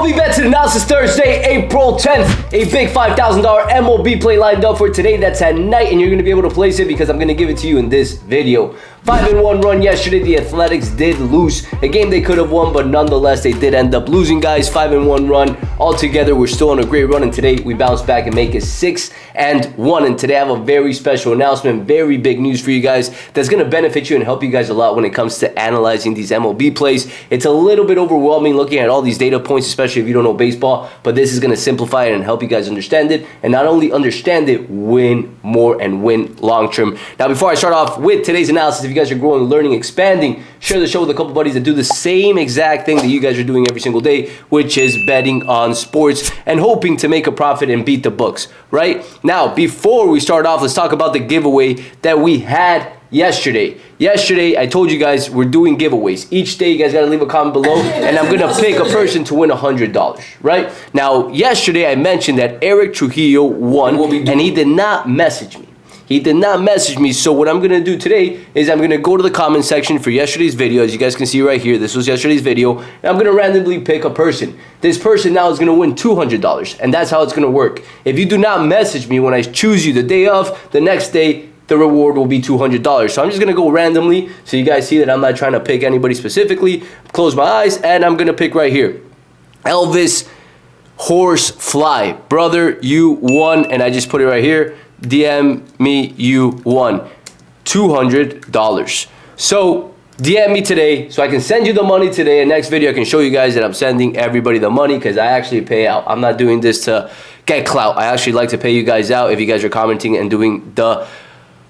MLB bets and analysis Thursday, April 10th. A big $5,000 MLB play lined up for today. That's at night, and you're going to be able to place it because I'm going to give it to you in this video. 5-1 run yesterday. The Athletics did lose a game they could have won, but nonetheless, they did end up losing, guys. 5-1 run. Altogether, we're still on a great run, and today we bounce back and make it 6-1. And today I have a very special announcement, very big news for you guys that's going to benefit you and help you guys a lot when it comes to analyzing these MLB plays. It's a little bit overwhelming looking at all these data points, especially if you don't know baseball, but this is going to simplify it and help you guys understand it, and not only understand it, win more and win long term. Now, before I start off with today's analysis, if you guys are growing, learning, expanding, share the show with a couple buddies that do the same exact thing that you guys are doing every single day, which is betting on sports and hoping to make a profit and beat the books, right? Now, before we start off, let's talk about the giveaway that we had yesterday. Yesterday, I told you guys we're doing giveaways. Each day, you guys got to leave a comment below, and I'm going to pick a person to win $100, right? Now, yesterday, I mentioned that Eric Trujillo won, and he did not message me. He did not message me, so what I'm going to do today is I'm going to go to the comment section for yesterday's video. As you guys can see right here, this was yesterday's video, and I'm going to randomly pick a person. This person now is going to win $200, and that's how it's going to work. If you do not message me when I choose you the day of, the next day, the reward will be $200. So I'm just going to go randomly so you guys see that I'm not trying to pick anybody specifically. Close my eyes, and I'm going to pick right here. Elvis Horsefly. Brother, you won, and I just put it right here. DM me, you won $200. So DM me today so I can send you the money today, and next video I can show you guys that I'm sending everybody the money because I actually pay out. I'm not doing this to get clout. I actually like to pay you guys out if you guys are commenting and doing the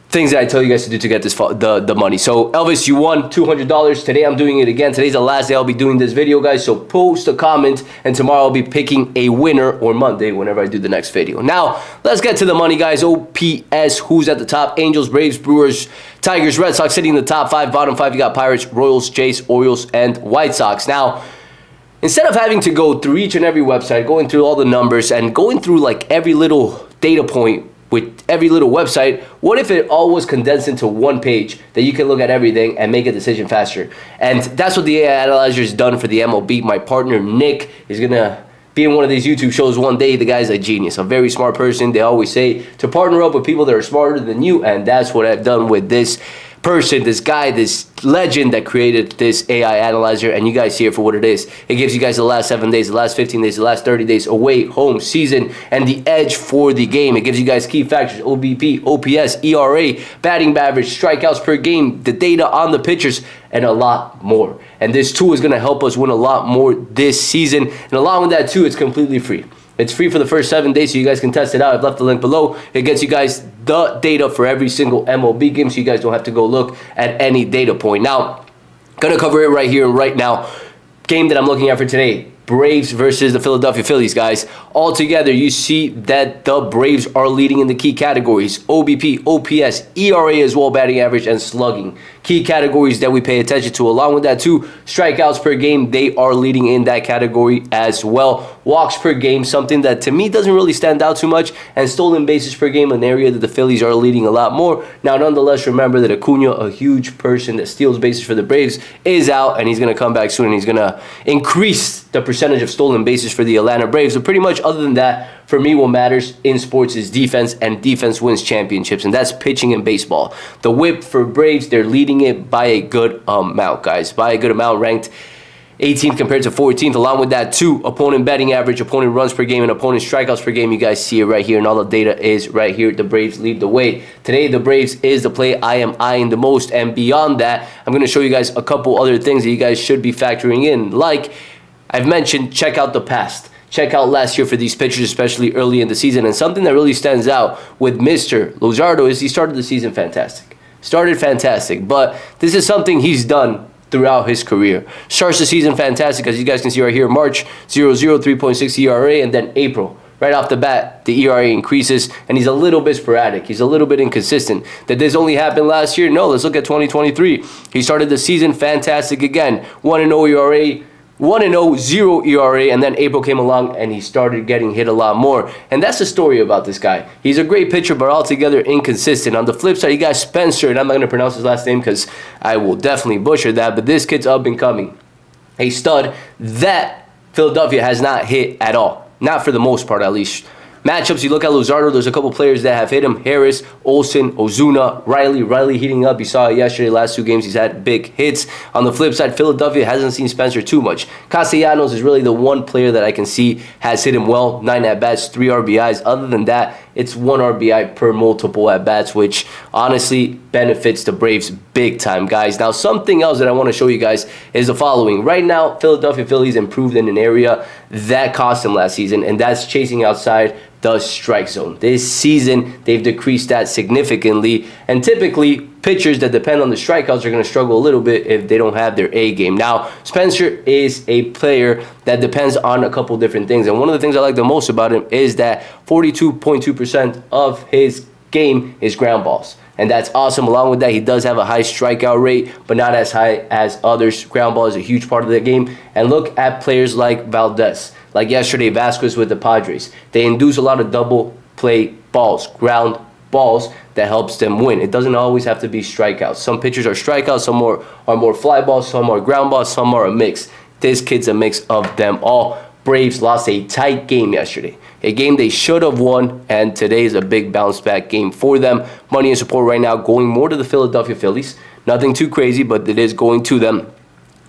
things that I tell you guys to do to get this the money. So Elvis, you won $200. Today I'm doing it again. Today's the last day I'll be doing this video, guys. So post a comment, and tomorrow I'll be picking a winner, or Monday whenever I do the next video. Now let's get to the money, guys. OPS, who's at the top? Angels, Braves, Brewers, Tigers, Red Sox sitting in the top 5. Bottom 5, you got Pirates, Royals, Jays, Orioles, and White Sox. Now, instead of having to go through each and every website, going through all the numbers and going through like every little data point with every little website, what if it all was condensed into one page that you can look at everything and make a decision faster? And that's what the AI Analyzer has done for the MLB. My partner, Nick, is going to be in one of these YouTube shows one day. The guy's a genius, a very smart person. They always say to partner up with people that are smarter than you, and that's what I've done with this person, this guy, this legend that created this AI Analyzer, and you guys see it for what it is. It gives you guys the last 7 days, the last 15 days, the last 30 days, away, home, season, and the edge for the game. It gives you guys key factors, OBP, OPS, ERA, batting average, strikeouts per game, the data on the pitchers, and a lot more. And this tool is going to help us win a lot more this season, and along with that too, it's completely free. It's free for the first 7 days, so you guys can test it out. I've left the link below. It gets you guys the data for every single MLB game, so you guys don't have to go look at any data point. Now, gonna cover it right here and right now. Game that I'm looking at for today, Braves versus the Philadelphia Phillies, guys. Altogether, you see that the Braves are leading in the key categories: OBP, OPS, ERA as well, batting average, and slugging. Key categories that we pay attention to. Along with that too, strikeouts per game, they are leading in that category as well. Walks per game, something that to me doesn't really stand out too much, and stolen bases per game, an area that the Phillies are leading a lot more. Now, nonetheless, remember that Acuna, a huge person that steals bases for the Braves, is out, and he's going to come back soon, and he's going to increase the percentage of stolen bases for the Atlanta Braves. But pretty much other than that, for me, what matters in sports is defense, and defense wins championships, and that's pitching in baseball. The whip for Braves, they're leading it by a good amount, guys. By a good amount, ranked 18th compared to 14th. Along with that, too, opponent batting average, opponent runs per game, and opponent strikeouts per game. You guys see it right here, and all the data is right here. The Braves lead the way. Today, the Braves is the play I am eyeing the most, and beyond that, I'm going to show you guys a couple other things that you guys should be factoring in. Like I've mentioned, check out the past. Check out last year for these pitchers, especially early in the season. And something that really stands out with Mr. Luzardo is he started the season fantastic. Started fantastic, but this is something he's done throughout his career. Starts the season fantastic, as you guys can see right here. March, 0-0, 3.6 ERA, and then April. Right off the bat, the ERA increases, and he's a little bit sporadic. He's a little bit inconsistent. Did this only happen last year? No, let's look at 2023. He started the season fantastic again. 1-0 ERA, 1-0, 0 ERA, and then April came along and he started getting hit a lot more. And that's the story about this guy. He's a great pitcher, but altogether inconsistent. On the flip side, you got Spencer, and I'm not going to pronounce his last name because I will definitely butcher that, but this kid's up and coming. A stud that Philadelphia has not hit at all. Not for the most part, at least. Matchups, you look at Luzardo, there's a couple players that have hit him. Harris, Olsen, Ozuna, Riley heating up. You saw it yesterday, last 2 games, he's had big hits. On the flip side, Philadelphia hasn't seen Spencer too much. Castellanos is really the one player that I can see has hit him well. 9 at-bats, 3 RBIs. Other than that, it's 1 RBI per multiple at-bats, which honestly benefits the Braves big time, guys. Now, something else that I want to show you guys is the following. Right now, Philadelphia Phillies improved in an area that cost them last season, and that's chasing outside the strike zone. This season, they've decreased that significantly, and typically, pitchers that depend on the strikeouts are going to struggle a little bit if they don't have their A game. Now, Spencer is a player that depends on a couple different things, and one of the things I like the most about him is that 42.2% of his game is ground balls. And that's awesome. Along with that, he does have a high strikeout rate, but not as high as others. Ground ball is a huge part of the game. And look at players like Valdez. Like yesterday, Vasquez with the Padres. They induce a lot of double play balls, ground balls that helps them win. It doesn't always have to be strikeouts. Some pitchers are strikeouts, some are more fly balls, some are ground balls, some are a mix. This kid's a mix of them all. Braves lost a tight game yesterday. A game they should have won, and today is a big bounce back game for them. Money and support right now going more to the Philadelphia Phillies. Nothing too crazy, but it is going to them.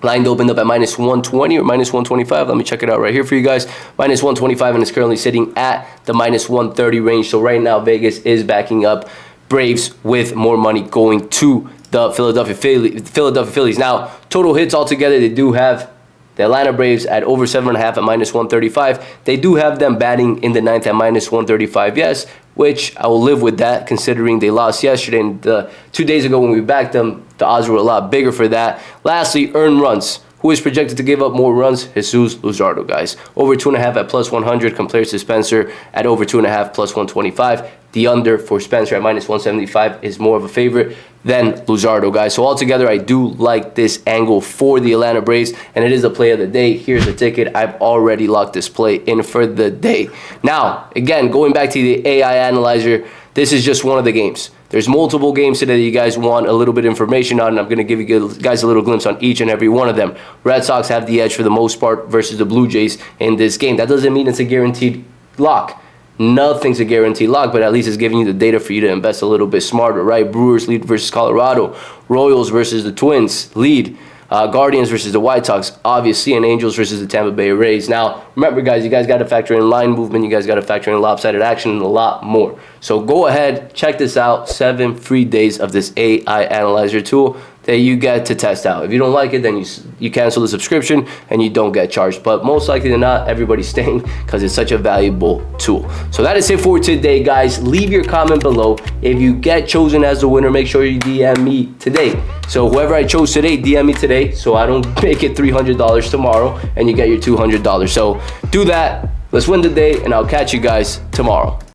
Line opened up at minus 120 or minus 125. Let me check it out right here for you guys. Minus 125, and it's currently sitting at the minus 130 range. So right now, Vegas is backing up Braves with more money going to the Philadelphia Phillies. Now, total hits altogether, they do have the Atlanta Braves at over 7.5 at minus 135. They do have them batting in the 9th at minus 135, yes, which I will live with that considering they lost yesterday. And 2 days ago when we backed them, the odds were a lot bigger for that. Lastly, earned runs. Who is projected to give up more runs? Jesus Luzardo, guys. Over 2.5 at plus 100 compared to Spencer at over 2.5 plus 125. The under for Spencer at minus 175 is more of a favorite than Luzardo, guys. So altogether, I do like this angle for the Atlanta Braves, and it is a play of the day. Here's the ticket. I've already locked this play in for the day. Now, again, going back to the AI analyzer, this is just one of the games. There's multiple games today that you guys want a little bit of information on, and I'm going to give you guys a little glimpse on each and every one of them. Red Sox have the edge for the most part versus the Blue Jays in this game. That doesn't mean it's a guaranteed lock. Nothing's a guaranteed lock, but at least it's giving you the data for you to invest a little bit smarter, right? Brewers lead versus Colorado. Royals versus the Twins lead. Guardians versus the White Sox, obviously, and Angels versus the Tampa Bay Rays. Now, remember, guys, you guys got to factor in line movement. You guys got to factor in lopsided action and a lot more. So go ahead, check this out. 7 free days of this AI analyzer tool that you get to test out. If you don't like it, then you cancel the subscription and you don't get charged. But most likely than not, everybody's staying because it's such a valuable tool. So that is it for today, guys. Leave your comment below. If you get chosen as the winner, make sure you DM me today. So whoever I chose today, DM me today so I don't make it $300 tomorrow and you get your $200. So do that. Let's win the day, and I'll catch you guys tomorrow.